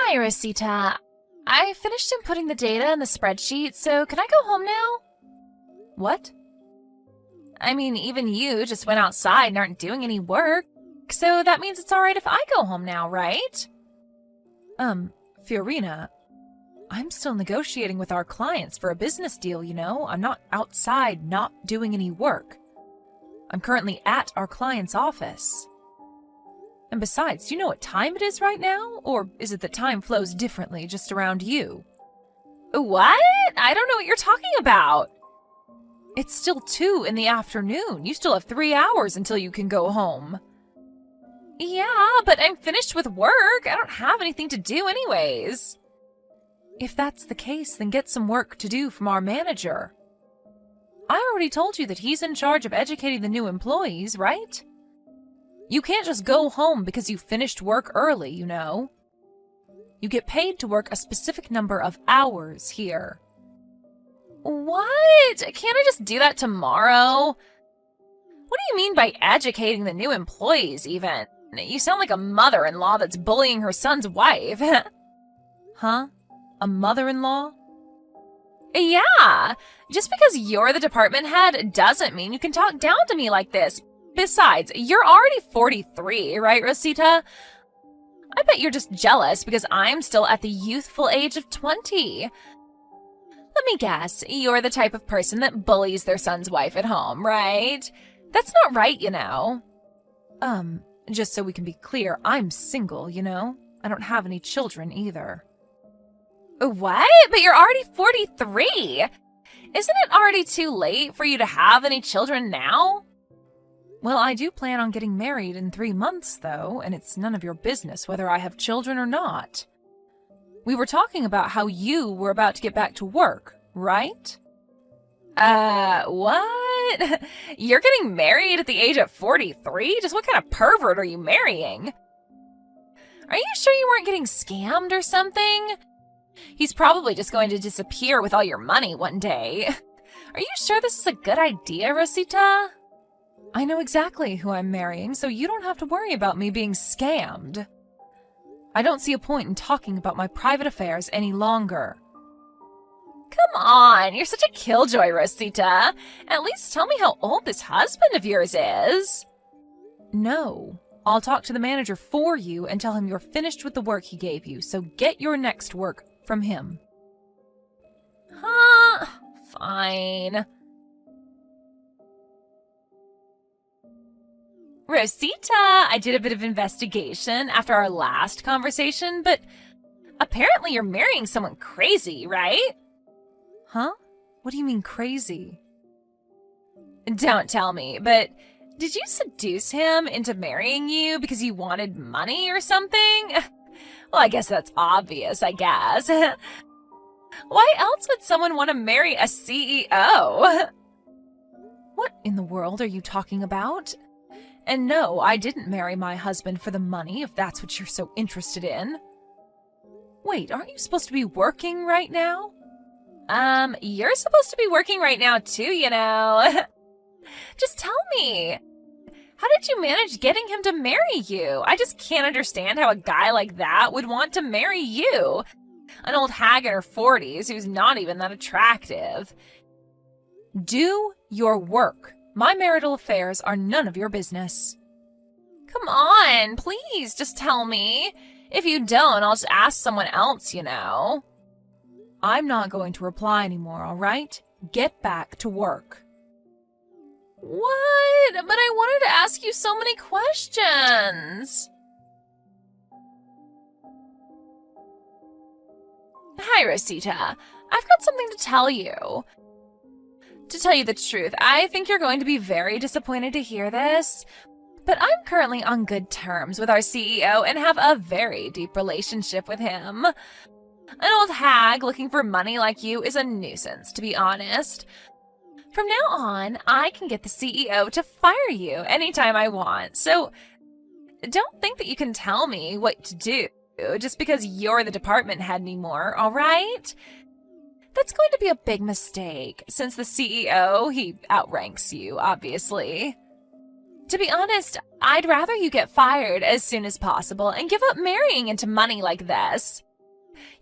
Hi, Rosita. I finished inputting the data in the spreadsheet, so can I go home now? What? I mean, even you just went outside and aren't doing any work, so that means it's alright if I go home now, right? Fiorina, I'm still negotiating with our clients for a business deal, you know? I'm not outside not doing any work. I'm currently at our client's office. And besides, do you know what time it is right now? Or is it that time flows differently just around you? What? I don't know what you're talking about. It's still 2 in the afternoon. You still have 3 hours until you can go home. Yeah, but I'm finished with work. I don't have anything to do anyways. If that's the case, then get some work to do from our manager. I already told you that he's in charge of educating the new employees, right? You can't just go home because you finished work early, you know. You get paid to work a specific number of hours here. What? Can't I just do that tomorrow? What do you mean by educating the new employees, even? You sound like a mother-in-law that's bullying her son's wife. Huh? A mother-in-law? Yeah. Just because you're the department head doesn't mean you can talk down to me like this. Besides, you're already 43, right, Rosita? I bet you're just jealous because I'm still at the youthful age of 20. Let me guess, you're the type of person that bullies their son's wife at home, right? That's not right, you know. Just so we can be clear, I'm single, you know? I don't have any children either. What? But you're already 43! Isn't it already too late for you to have any children now? Well, I do plan on getting married in 3 months, though, and it's none of your business whether I have children or not. We were talking about how you were about to get back to work, right? What? You're getting married at the age of 43? Just what kind of pervert are you marrying? Are you sure you weren't getting scammed or something? He's probably just going to disappear with all your money one day. Are you sure this is a good idea, Rosita? I know exactly who I'm marrying, so you don't have to worry about me being scammed. I don't see a point in talking about my private affairs any longer. Come on, you're such a killjoy, Rosita. At least tell me how old this husband of yours is. No, I'll talk to the manager for you and tell him you're finished with the work he gave you, so get your next work from him. Huh? Fine. Rosita, I did a bit of investigation after our last conversation, but apparently you're marrying someone crazy, right? Huh? What do you mean crazy? Don't tell me, but did you seduce him into marrying you because you wanted money or something? Well, I guess that's obvious, I guess. Why else would someone want to marry a CEO? What in the world are you talking about? And no, I didn't marry my husband for the money, if that's what you're so interested in. Wait, aren't you supposed to be working right now? You're supposed to be working right now too, you know. Just tell me. How did you manage getting him to marry you? I just can't understand how a guy like that would want to marry you. An old hag in her 40s who's not even that attractive. Do your work. My marital affairs are none of your business. Come on, please, just tell me. If you don't, I'll just ask someone else, you know. I'm not going to reply anymore, all right? Get back to work. What? But I wanted to ask you so many questions. Hi, Rosita. I've got something to tell you. To tell you the truth, I think you're going to be very disappointed to hear this, but I'm currently on good terms with our CEO and have a very deep relationship with him. An old hag looking for money like you is a nuisance, to be honest. From now on, I can get the CEO to fire you anytime I want, so don't think that you can tell me what to do just because you're the department head anymore, all right? That's going to be a big mistake, since the CEO, he outranks you, obviously. To be honest, I'd rather you get fired as soon as possible and give up marrying into money like this.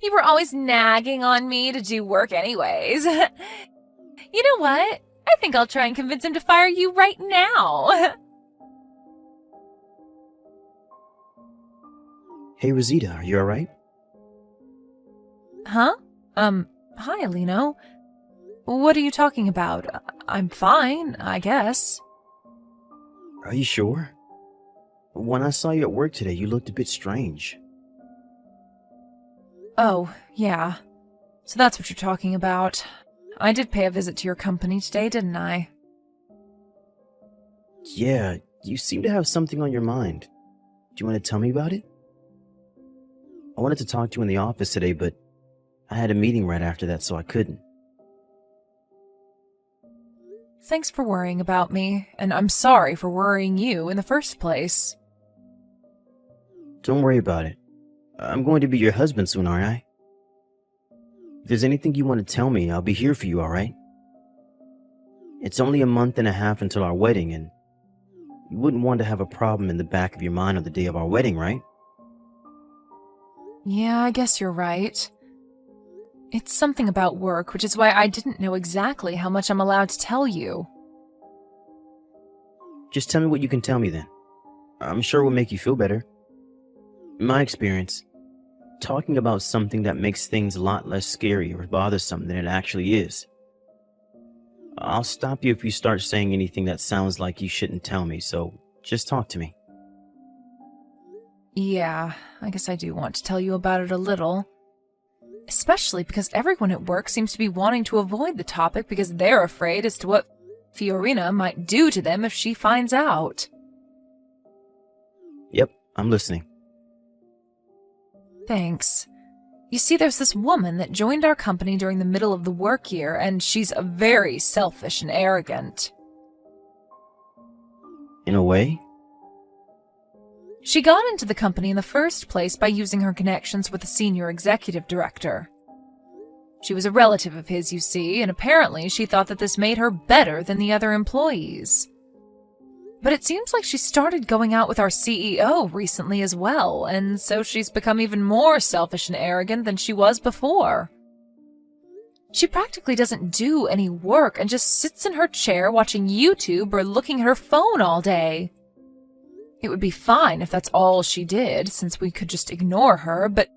You were always nagging on me to do work anyways. You know what? I think I'll try and convince him to fire you right now. Hey, Rosita, are you alright? Huh? Hi, Alino. What are you talking about? I'm fine, I guess. Are you sure? When I saw you at work today, you looked a bit strange. Oh, yeah. So that's what you're talking about. I did pay a visit to your company today, didn't I? Yeah, you seem to have something on your mind. Do you want to tell me about it? I wanted to talk to you in the office today, but I had a meeting right after that, so I couldn't. Thanks for worrying about me, and I'm sorry for worrying you in the first place. Don't worry about it. I'm going to be your husband soon, aren't I? If there's anything you want to tell me, I'll be here for you, alright? It's only a month and a half until our wedding, and you wouldn't want to have a problem in the back of your mind on the day of our wedding, right? Yeah, I guess you're right. It's something about work, which is why I didn't know exactly how much I'm allowed to tell you. Just tell me what you can tell me then. I'm sure it will make you feel better. In my experience, talking about something that makes things a lot less scary or bothersome than it actually is. I'll stop you if you start saying anything that sounds like you shouldn't tell me, so just talk to me. Yeah, I guess I do want to tell you about it a little. Especially because everyone at work seems to be wanting to avoid the topic because they're afraid as to what Fiorina might do to them if she finds out. Yep, I'm listening. Thanks. You see, there's this woman that joined our company during the middle of the work year, and she's very selfish and arrogant. In a way? She got into the company in the first place by using her connections with the senior executive director. She was a relative of his, you see, and apparently she thought that this made her better than the other employees. But it seems like she started going out with our CEO recently as well, and so she's become even more selfish and arrogant than she was before. She practically doesn't do any work and just sits in her chair watching YouTube or looking at her phone all day. It would be fine if that's all she did, since we could just ignore her, but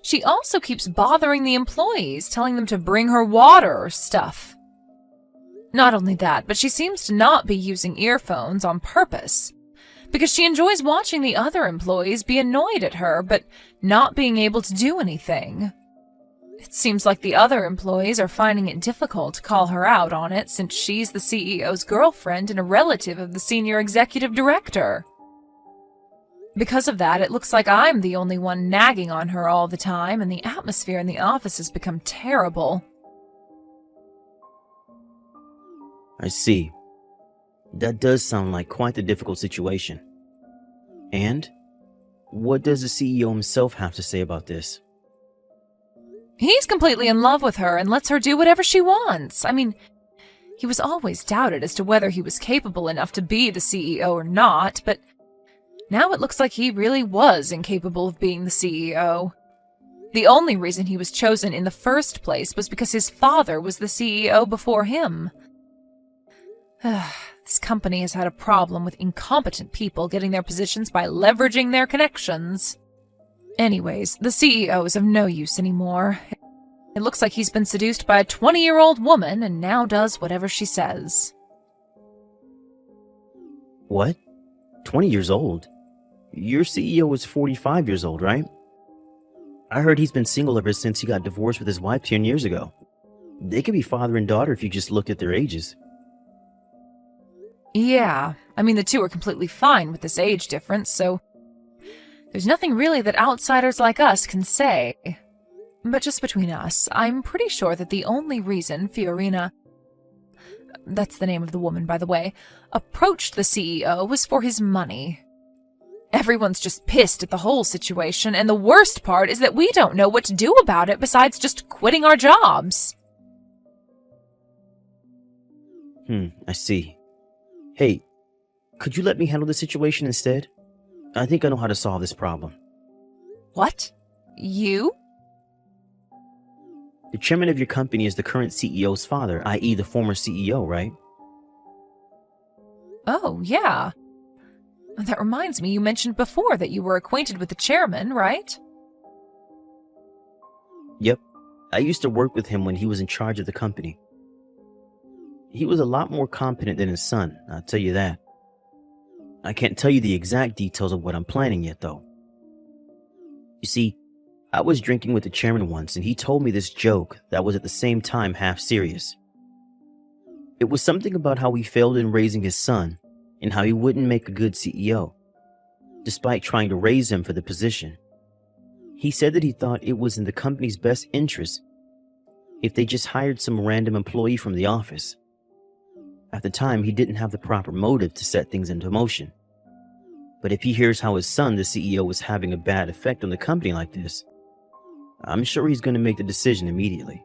she also keeps bothering the employees, telling them to bring her water or stuff. Not only that, but she seems to not be using earphones on purpose, because she enjoys watching the other employees be annoyed at her, but not being able to do anything. It seems like the other employees are finding it difficult to call her out on it, since she's the CEO's girlfriend and a relative of the senior executive director. Because of that, it looks like I'm the only one nagging on her all the time, and the atmosphere in the office has become terrible. I see. That does sound like quite the difficult situation. And what does the CEO himself have to say about this? He's completely in love with her and lets her do whatever she wants. I mean, he was always doubted as to whether he was capable enough to be the CEO or not, but now it looks like he really was incapable of being the CEO. The only reason he was chosen in the first place was because his father was the CEO before him. This company has had a problem with incompetent people getting their positions by leveraging their connections. Anyways, the CEO is of no use anymore. It looks like he's been seduced by a 20-year-old woman and now does whatever she says. What? 20 years old? Your CEO is 45 years old, right? I heard he's been single ever since he got divorced with his wife 10 years ago. They could be father and daughter if you just looked at their ages. Yeah, I mean the two are completely fine with this age difference, so there's nothing really that outsiders like us can say. But just between us, I'm pretty sure that the only reason Fiorina, that's the name of the woman by the way, approached the CEO was for his money. Everyone's just pissed at the whole situation, and the worst part is that we don't know what to do about it besides just quitting our jobs. I see. Hey, could you let me handle the situation instead? I think I know how to solve this problem. What? You? The chairman of your company is the current CEO's father, i.e. the former CEO, right? Oh, yeah. That reminds me, you mentioned before that you were acquainted with the chairman, right? Yep. I used to work with him when he was in charge of the company. He was a lot more competent than his son, I'll tell you that. I can't tell you the exact details of what I'm planning yet, though. You see, I was drinking with the chairman once and he told me this joke that was at the same time half serious. It was something about how he failed in raising his son and how he wouldn't make a good CEO, despite trying to raise him for the position. He said that he thought it was in the company's best interest if they just hired some random employee from the office. At the time, he didn't have the proper motive to set things into motion. But if he hears how his son, the CEO, was having a bad effect on the company like this, I'm sure he's going to make the decision immediately.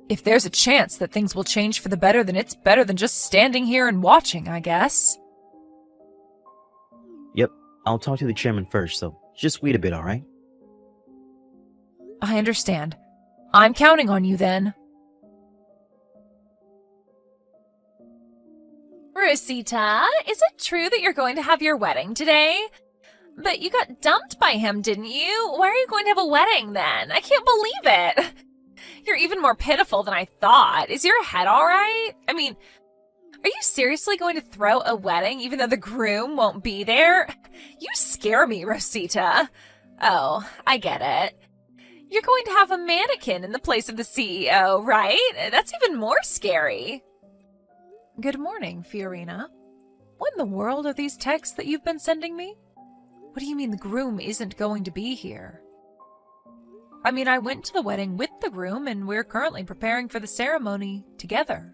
If there's a chance that things will change for the better, then it's better than just standing here and watching, I guess. Yep, I'll talk to the chairman first, so just wait a bit, alright? I understand. I'm counting on you then. Rosita, is it true that you're going to have your wedding today? But you got dumped by him, didn't you? Why are you going to have a wedding then? I can't believe it. You're even more pitiful than I thought. Is your head all right? I mean, are you seriously going to throw a wedding even though the groom won't be there? You scare me, Rosita. Oh, I get it. You're going to have a mannequin in the place of the CEO, right? That's even more scary. Good morning, Fiorina. What in the world are these texts that you've been sending me? What do you mean the groom isn't going to be here? I mean, I went to the wedding with the groom and we're currently preparing for the ceremony together.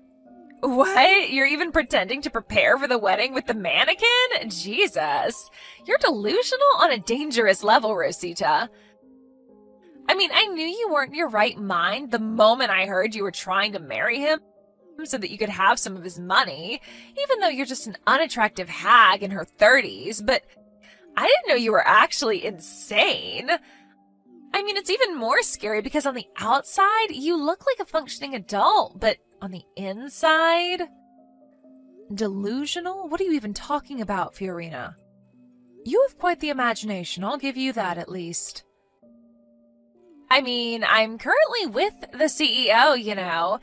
What? You're even pretending to prepare for the wedding with the mannequin? Jesus. You're delusional on a dangerous level, Rosita. I mean, I knew you weren't in your right mind the moment I heard you were trying to marry him so that you could have some of his money, even though you're just an unattractive hag in her 30s, but I didn't know you were actually insane. I mean, it's even more scary because on the outside, you look like a functioning adult, but on the inside? Delusional? What are you even talking about, Fiorina? You have quite the imagination, I'll give you that at least. I mean, I'm currently with the CEO, you know.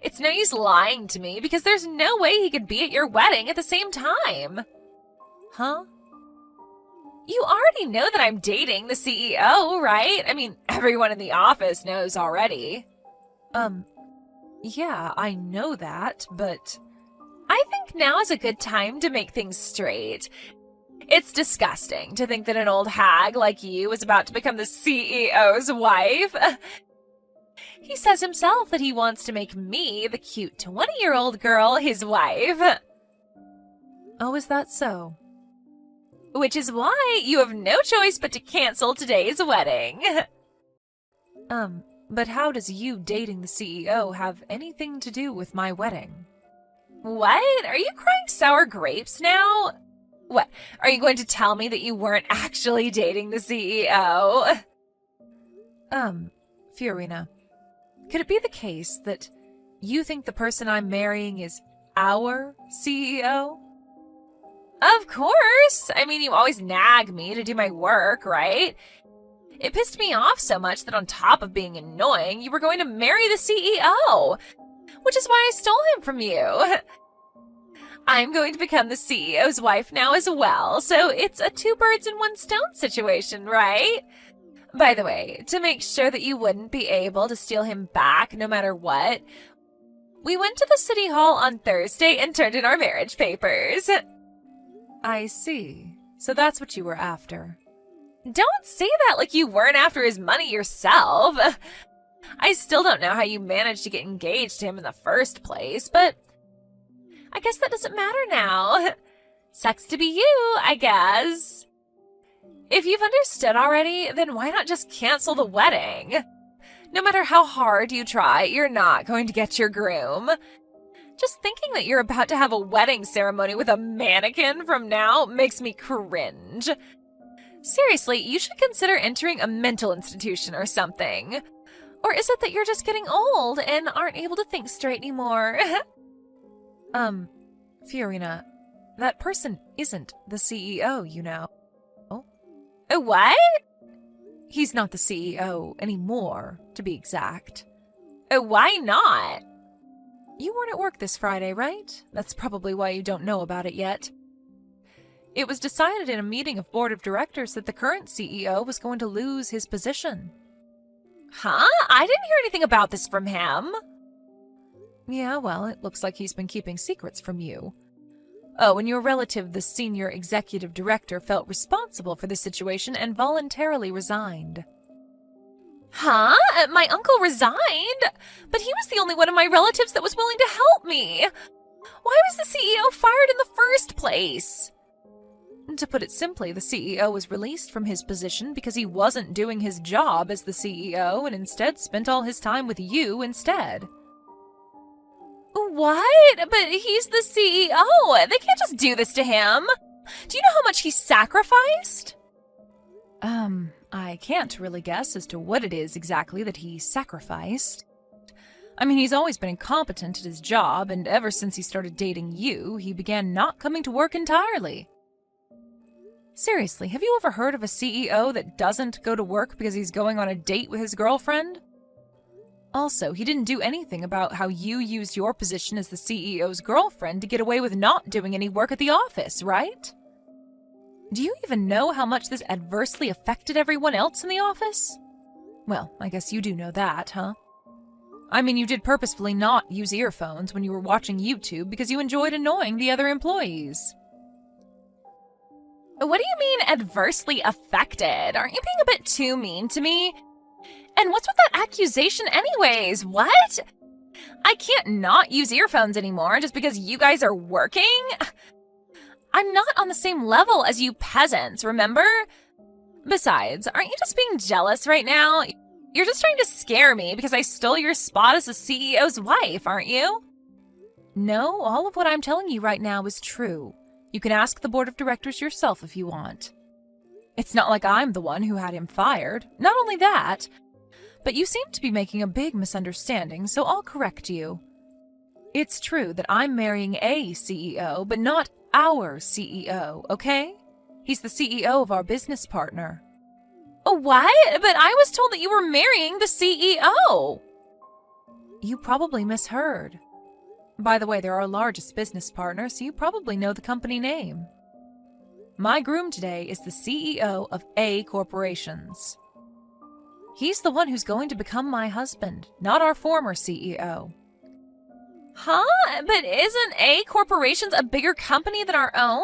It's no use lying to me because there's no way he could be at your wedding at the same time. Huh? You already know that I'm dating the CEO, right? I mean, everyone in the office knows already. Yeah, I know that, but I think now is a good time to make things straight. It's disgusting to think that an old hag like you is about to become the CEO's wife. He says himself that he wants to make me, the cute 20-year-old girl, his wife. Oh, is that so? Which is why you have no choice but to cancel today's wedding. But how does you dating the CEO have anything to do with my wedding? What? Are you crying sour grapes now? What? Are you going to tell me that you weren't actually dating the CEO? Fiorina, could it be the case that you think the person I'm marrying is our CEO? Of course! I mean, you always nag me to do my work, right? It pissed me off so much that on top of being annoying, you were going to marry the CEO, which is why I stole him from you. I'm going to become the CEO's wife now as well, so it's a two birds in one stone situation, right? By the way, to make sure that you wouldn't be able to steal him back no matter what, we went to the city hall on Thursday and turned in our marriage papers. I see. So that's what you were after. Don't say that like you weren't after his money yourself. I still don't know how you managed to get engaged to him in the first place, but I guess that doesn't matter now. Sucks to be you, I guess. If you've understood already, then why not just cancel the wedding? No matter how hard you try, you're not going to get your groom. Just thinking that you're about to have a wedding ceremony with a mannequin from now makes me cringe. Seriously, you should consider entering a mental institution or something. Or is it that you're just getting old and aren't able to think straight anymore? Fiorina, that person isn't the CEO, you know. What? He's not the CEO anymore, to be exact. Why not? You weren't at work this Friday, right? That's probably why you don't know about it yet. It was decided in a meeting of board of directors that the current CEO was going to lose his position. Huh? I didn't hear anything about this from him. Yeah, well, it looks like he's been keeping secrets from you. Oh, and your relative, the senior executive director, felt responsible for the situation and voluntarily resigned. Huh? My uncle resigned? But he was the only one of my relatives that was willing to help me. Why was the CEO fired in the first place? To put it simply, the CEO was released from his position because he wasn't doing his job as the CEO and instead spent all his time with you instead. What? But he's the CEO. They can't just do this to him. Do you know how much he sacrificed? I can't really guess as to what it is exactly that he sacrificed. I mean, he's always been incompetent at his job, and ever since he started dating you, he began not coming to work entirely. Seriously, have you ever heard of a CEO that doesn't go to work because he's going on a date with his girlfriend? Also, he didn't do anything about how you used your position as the CEO's girlfriend to get away with not doing any work at the office, right? Do you even know how much this adversely affected everyone else in the office? Well, I guess you do know that, huh? I mean, you did purposefully not use earphones when you were watching YouTube because you enjoyed annoying the other employees. What do you mean adversely affected? Aren't you being a bit too mean to me? And what's with that accusation anyways? What? I can't not use earphones anymore just because you guys are working? I'm not on the same level as you peasants, remember? Besides, aren't you just being jealous right now? You're just trying to scare me because I stole your spot as the CEO's wife, aren't you? No, all of what I'm telling you right now is true. You can ask the board of directors yourself if you want. It's not like I'm the one who had him fired. Not only that, but you seem to be making a big misunderstanding, so I'll correct you. It's true that I'm marrying a CEO, but not our CEO, okay? He's the CEO of our business partner. What? But I was told that you were marrying the CEO. You probably misheard. By the way, they're our largest business partner, so you probably know the company name. My groom today is the CEO of A Corporations. He's the one who's going to become my husband, not our former CEO. Huh? But isn't A Corporations a bigger company than our own?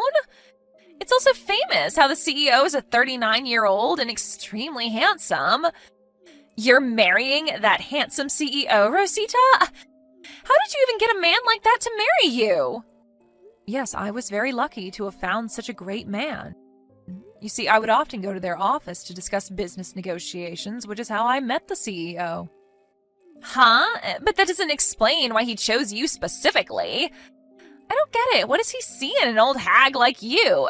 It's also famous how the CEO is a 39-year-old and extremely handsome. You're marrying that handsome CEO, Rosita? How did you even get a man like that to marry you? Yes, I was very lucky to have found such a great man. You see, I would often go to their office to discuss business negotiations, which is how I met the CEO. Huh? But that doesn't explain why he chose you specifically. I don't get it. What does he see in an old hag like you?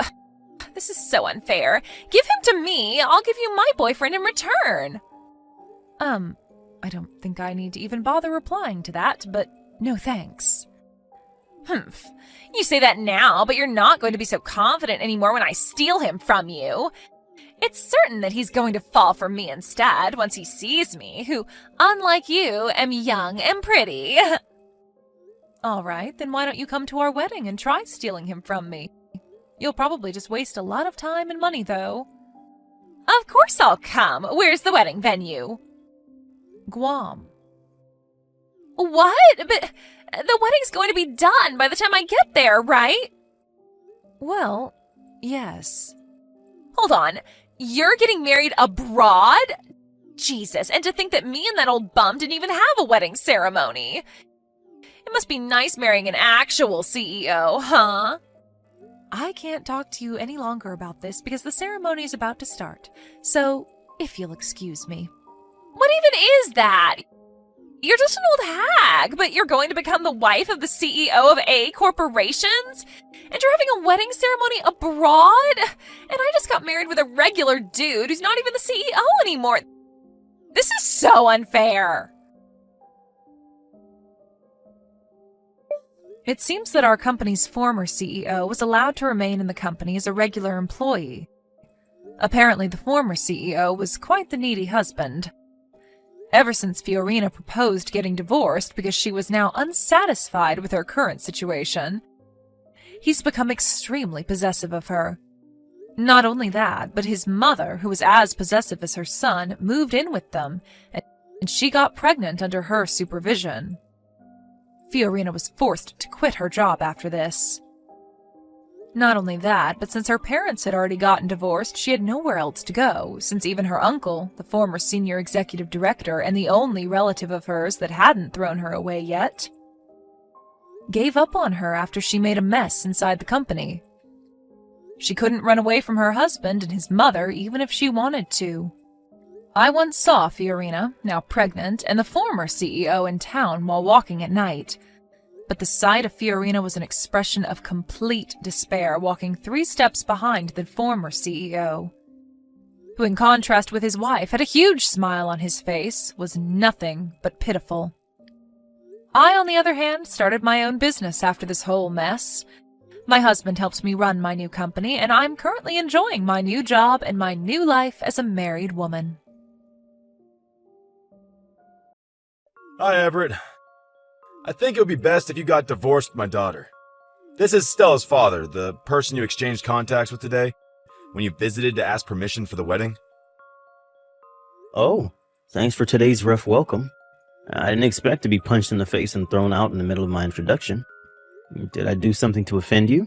This is so unfair. Give him to me. I'll give you my boyfriend in return. I don't think I need to even bother replying to that, but no thanks. Humph. You say that now, but you're not going to be so confident anymore when I steal him from you. It's certain that he's going to fall for me instead once he sees me, who, unlike you, am young and pretty. All right, then why don't you come to our wedding and try stealing him from me? You'll probably just waste a lot of time and money, though. Of course I'll come. Where's the wedding venue? Guam. What? But the wedding's going to be done by the time I get there, right? Well, yes. Hold on. You're getting married abroad? Jesus, and to think that me and that old bum didn't even have a wedding ceremony. It must be nice marrying an actual CEO, huh? I can't talk to you any longer about this because the ceremony is about to start. So, if you'll excuse me. What even is that? You're just an old hag, but you're going to become the wife of the CEO of A corporations? And you're having a wedding ceremony abroad? And I just got married with a regular dude who's not even the CEO anymore. This is so unfair. It seems that our company's former CEO was allowed to remain in the company as a regular employee. Apparently, the former CEO was quite the needy husband. Ever since Fiorina proposed getting divorced because she was now unsatisfied with her current situation, he's become extremely possessive of her. Not only that, but his mother, who was as possessive as her son, moved in with them, and she got pregnant under her supervision. Fiorina was forced to quit her job after this. Not only that, but since her parents had already gotten divorced, she had nowhere else to go, since even her uncle, the former senior executive director and the only relative of hers that hadn't thrown her away yet, gave up on her after she made a mess inside the company. She couldn't run away from her husband and his mother even if she wanted to. I once saw Fiorina, now pregnant, and the former CEO in town while walking at night. But the sight of Fiorina was an expression of complete despair, walking 3 steps behind the former CEO, who, in contrast with his wife, had a huge smile on his face, was nothing but pitiful. I, on the other hand, started my own business after this whole mess. My husband helps me run my new company, and I'm currently enjoying my new job and my new life as a married woman. Hi, Everett. I think it would be best if you got divorced with my daughter. This is Stella's father, the person you exchanged contacts with today, when you visited to ask permission for the wedding. Oh, thanks for today's rough welcome. I didn't expect to be punched in the face and thrown out in the middle of my introduction. Did I do something to offend you?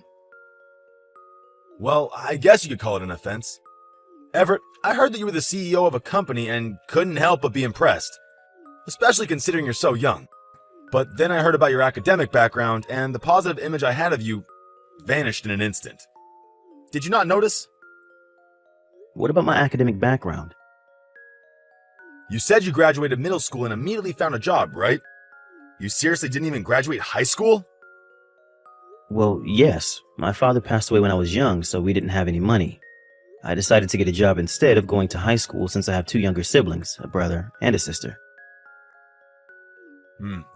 Well, I guess you could call it an offense. Everett, I heard that you were the CEO of a company and couldn't help but be impressed, especially considering you're so young. But then I heard about your academic background, and the positive image I had of you vanished in an instant. Did you not notice? What about my academic background? You said you graduated middle school and immediately found a job, right? You seriously didn't even graduate high school? Well, yes. My father passed away when I was young, so we didn't have any money. I decided to get a job instead of going to high school since I have 2 younger siblings, a brother and a sister.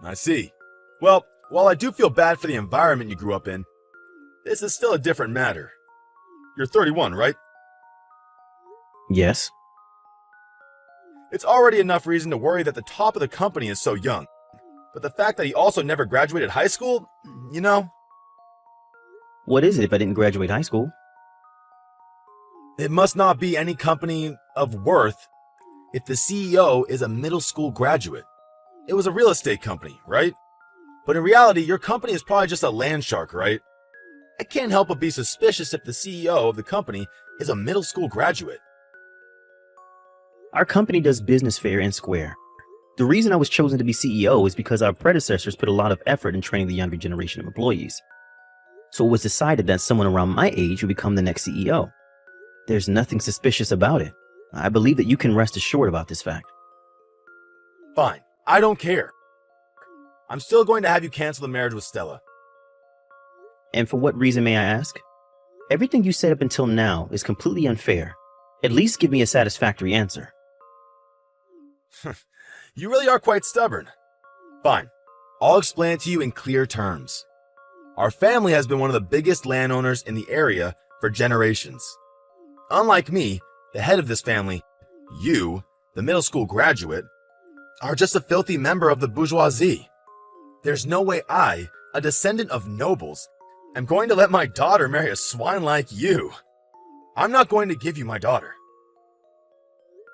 I see. Well, while I do feel bad for the environment you grew up in, this is still a different matter. You're 31, right? Yes. It's already enough reason to worry that the top of the company is so young. But the fact that he also never graduated high school, you know? What is it if I didn't graduate high school? It must not be any company of worth if the CEO is a middle school graduate. It was a real estate company, right? But in reality, your company is probably just a land shark, right? I can't help but be suspicious if the CEO of the company is a middle school graduate. Our company does business fair and square. The reason I was chosen to be CEO is because our predecessors put a lot of effort in training the younger generation of employees. So it was decided that someone around my age would become the next CEO. There's nothing suspicious about it. I believe that you can rest assured about this fact. Fine, I don't care. I'm still going to have you cancel the marriage with Stella. And for what reason, may I ask? Everything you said up until now is completely unfair. At least give me a satisfactory answer. You really are quite stubborn. Fine, I'll explain it to you in clear terms. Our family has been one of the biggest landowners in the area for generations. Unlike me, the head of this family, you, the middle school graduate, are just a filthy member of the bourgeoisie. There's no way I, a descendant of nobles, am going to let my daughter marry a swine like you. I'm not going to give you my daughter.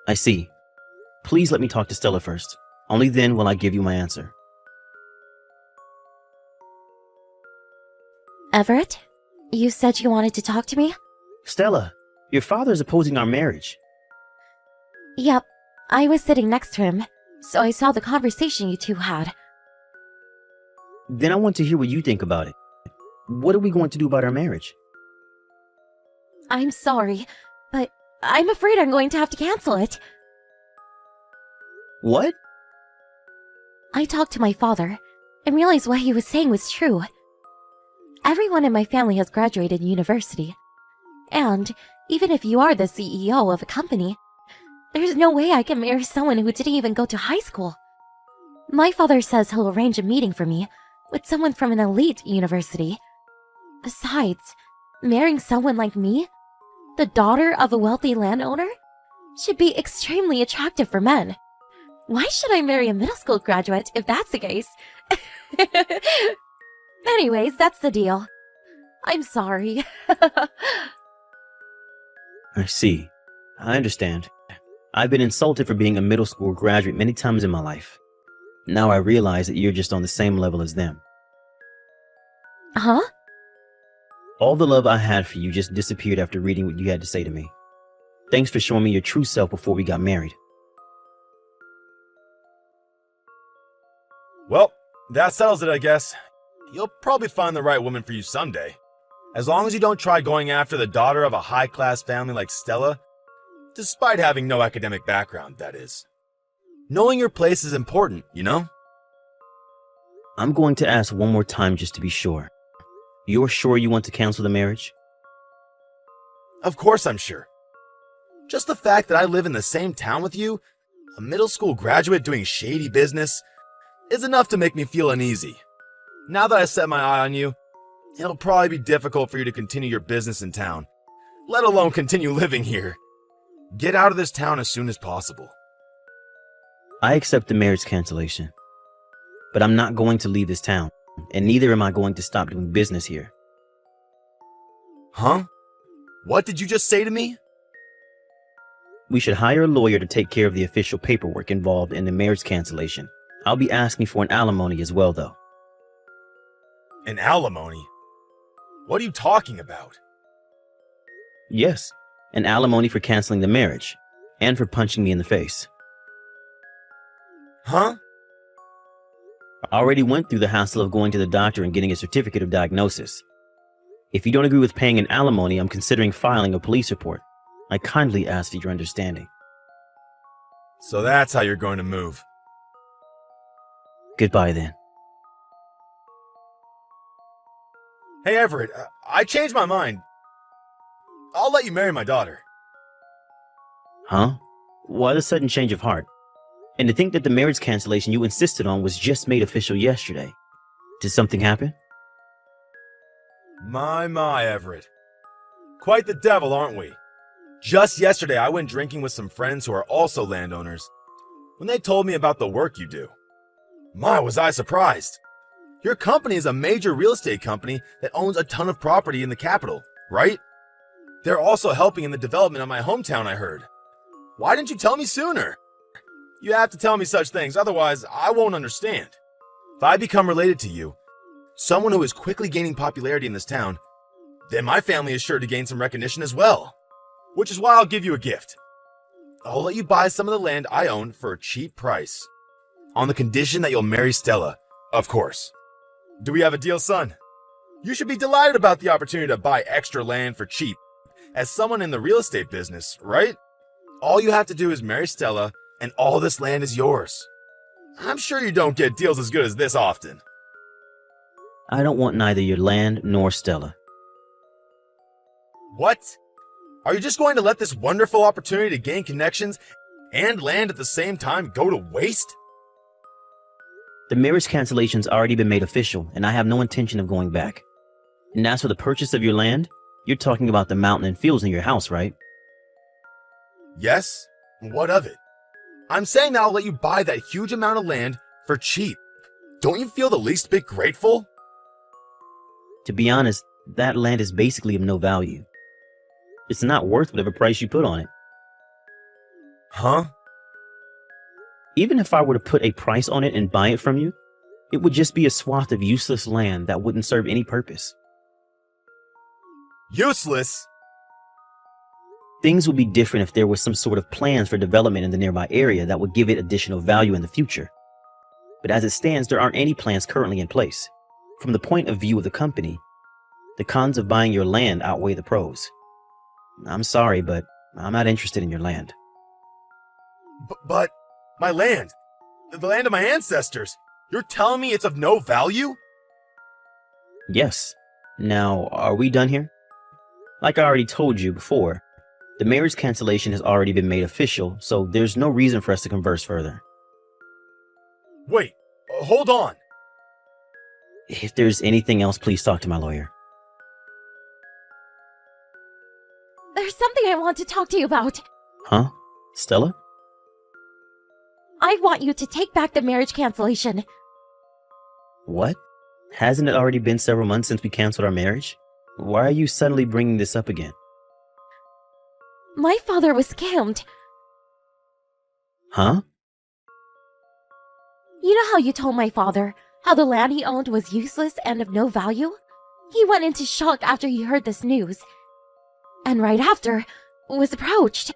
I see. Please let me talk to Stella first. Only then will I give you my answer. Everett, you said you wanted to talk to me? Stella, your father is opposing our marriage. Yep, I was sitting next to him, so I saw the conversation you two had. Then I want to hear what you think about it. What are we going to do about our marriage? I'm sorry, but I'm afraid I'm going to have to cancel it. What? I talked to my father and realized what he was saying was true. Everyone in my family has graduated university. And even if you are the CEO of a company, there's no way I can marry someone who didn't even go to high school. My father says he'll arrange a meeting for me with someone from an elite university. Besides, marrying someone like me, the daughter of a wealthy landowner, should be extremely attractive for men. Why should I marry a middle school graduate if that's the case? Anyways, that's the deal. I'm sorry. I see. I understand. I've been insulted for being a middle school graduate many times in my life. Now I realize that you're just on the same level as them. Huh? All the love I had for you just disappeared after reading what you had to say to me. Thanks for showing me your true self before we got married. Well, that settles it, I guess. You'll probably find the right woman for you someday. As long as you don't try going after the daughter of a high-class family like Stella, despite having no academic background, that is. Knowing your place is important, you know? I'm going to ask one more time just to be sure. You're sure you want to cancel the marriage? Of course I'm sure. Just the fact that I live in the same town with you, a middle school graduate doing shady business, is enough to make me feel uneasy. Now that I set my eye on you, it'll probably be difficult for you to continue your business in town, let alone continue living here. Get out of this town as soon as possible. I accept the marriage cancellation. But I'm not going to leave this town, and neither am I going to stop doing business here. Huh? What did you just say to me? We should hire a lawyer to take care of the official paperwork involved in the marriage cancellation. I'll be asking for an alimony as well, though. An alimony? What are you talking about? Yes, an alimony for canceling the marriage, and for punching me in the face. Huh? I already went through the hassle of going to the doctor and getting a certificate of diagnosis. If you don't agree with paying an alimony, I'm considering filing a police report. I kindly ask for your understanding. So that's how you're going to move. Goodbye then. Hey Everett, I changed my mind. I'll let you marry my daughter. Huh? Why the sudden change of heart? And to think that the marriage cancellation you insisted on was just made official yesterday. Did something happen? My, Everett. Quite the devil, aren't we? Just yesterday, I went drinking with some friends who are also landowners. When they told me about the work you do, my, was I surprised. Your company is a major real estate company that owns a ton of property in the capital, right? They're also helping in the development of my hometown, I heard. Why didn't you tell me sooner? You have to tell me such things, otherwise I won't understand. If I become related to you, someone who is quickly gaining popularity in this town, then my family is sure to gain some recognition as well. Which is why I'll give you a gift. I'll let you buy some of the land I own for a cheap price. On the condition that you'll marry Stella, of course. Do we have a deal, son? You should be delighted about the opportunity to buy extra land for cheap. As someone in the real estate business, right? All you have to do is marry Stella, and all this land is yours. I'm sure you don't get deals as good as this often. I don't want neither your land nor Stella. What? Are you just going to let this wonderful opportunity to gain connections and land at the same time go to waste? The marriage cancellation's already been made official, and I have no intention of going back. And as for the purchase of your land, you're talking about the mountain and fields in your house, right? Yes? What of it? I'm saying that I'll let you buy that huge amount of land for cheap. Don't you feel the least bit grateful? To be honest, that land is basically of no value. It's not worth whatever price you put on it. Huh? Even if I were to put a price on it and buy it from you, it would just be a swath of useless land that wouldn't serve any purpose. Useless? Things would be different if there was some sort of plans for development in the nearby area that would give it additional value in the future. But as it stands, there aren't any plans currently in place. From the point of view of the company, the cons of buying your land outweigh the pros. I'm sorry, but I'm not interested in your land. But my land, the land of my ancestors, You're telling me it's of no value? Yes. Now, are we done here? Like I already told you before, the marriage cancellation has already been made official, so there's no reason for us to converse further. Wait, hold on. If there's anything else, please talk to my lawyer. There's something I want to talk to you about. Huh? Stella? I want you to take back the marriage cancellation. What? Hasn't it already been several months since we canceled our marriage? Why are you suddenly bringing this up again? My father was scammed. Huh? You know how you told my father how the land he owned was useless and of no value? He went into shock after he heard this news. And right after, was approached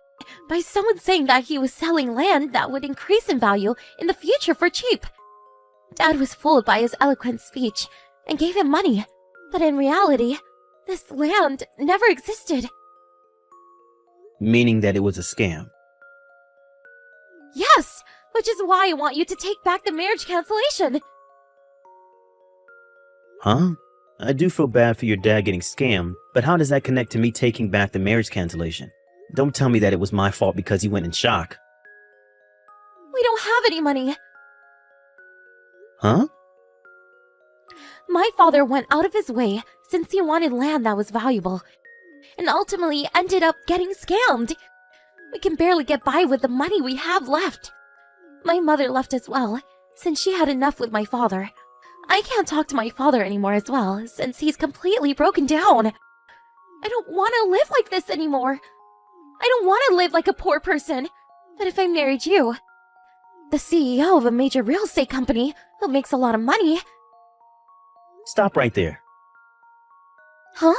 by someone saying that he was selling land that would increase in value in the future for cheap. Dad was fooled by his eloquent speech and gave him money, but in reality, this land never existed. Meaning that it was a scam. Yes, which is why I want you to take back the marriage cancellation. Huh? I do feel bad for your dad getting scammed, but how does that connect to me taking back the marriage cancellation? Don't tell me that it was my fault because he went in shock. We don't have any money. Huh? My father went out of his way since he wanted land that was valuable, and ultimately ended up getting scammed. We can barely get by with the money we have left. My mother left as well, since she had enough with my father. I can't talk to my father anymore as well, since he's completely broken down. I don't want to live like this anymore. I don't want to live like a poor person. But if I married you, the CEO of a major real estate company who makes a lot of money... Stop right there. Huh?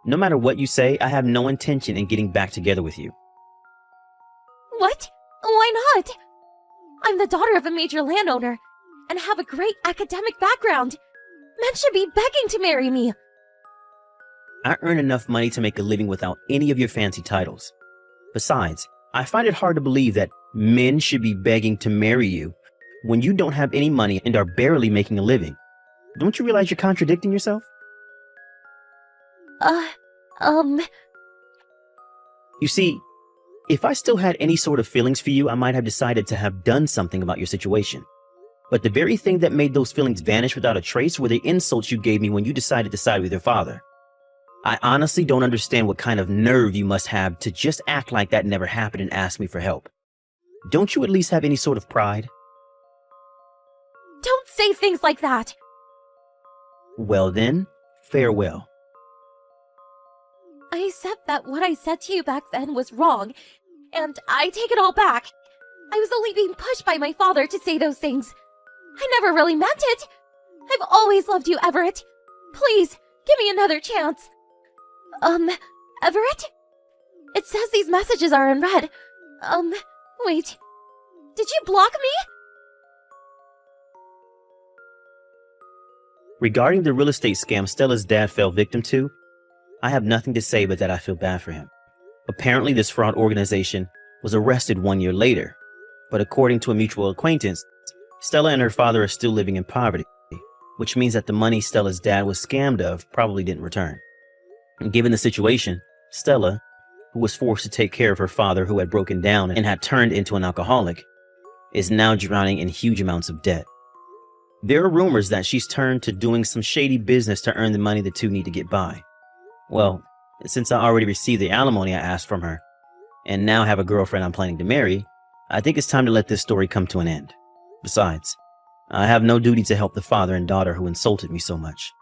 No matter what you say, I have no intention in getting back together with you. What? Why not? I'm the daughter of a major landowner, and have a great academic background. Men should be begging to marry me. I earn enough money to make a living without any of your fancy titles. Besides, I find it hard to believe that men should be begging to marry you when you don't have any money and are barely making a living. Don't you realize you're contradicting yourself? You see, if I still had any sort of feelings for you, I might have decided to have done something about your situation. But the very thing that made those feelings vanish without a trace were the insults you gave me when you decided to side with your father. I honestly don't understand what kind of nerve you must have to just act like that never happened and ask me for help. Don't you at least have any sort of pride? Don't say things like that. Well then, farewell. I accept that what I said to you back then was wrong, and I take it all back. I was only being pushed by my father to say those things. I never really meant it. I've always loved you, Everett. Please, give me another chance. Everett? It says these messages are unread. Wait. Did you block me? Regarding the real estate scam Stella's dad fell victim to, I have nothing to say but that I feel bad for him. Apparently, this fraud organization was arrested 1 year later, but according to a mutual acquaintance, Stella and her father are still living in poverty, which means that the money Stella's dad was scammed of probably didn't return. And given the situation, Stella, who was forced to take care of her father who had broken down and had turned into an alcoholic, is now drowning in huge amounts of debt. There are rumors that she's turned to doing some shady business to earn the money the two need to get by. Well, since I already received the alimony I asked from her, and now have a girlfriend I'm planning to marry, I think it's time to let this story come to an end. Besides, I have no duty to help the father and daughter who insulted me so much.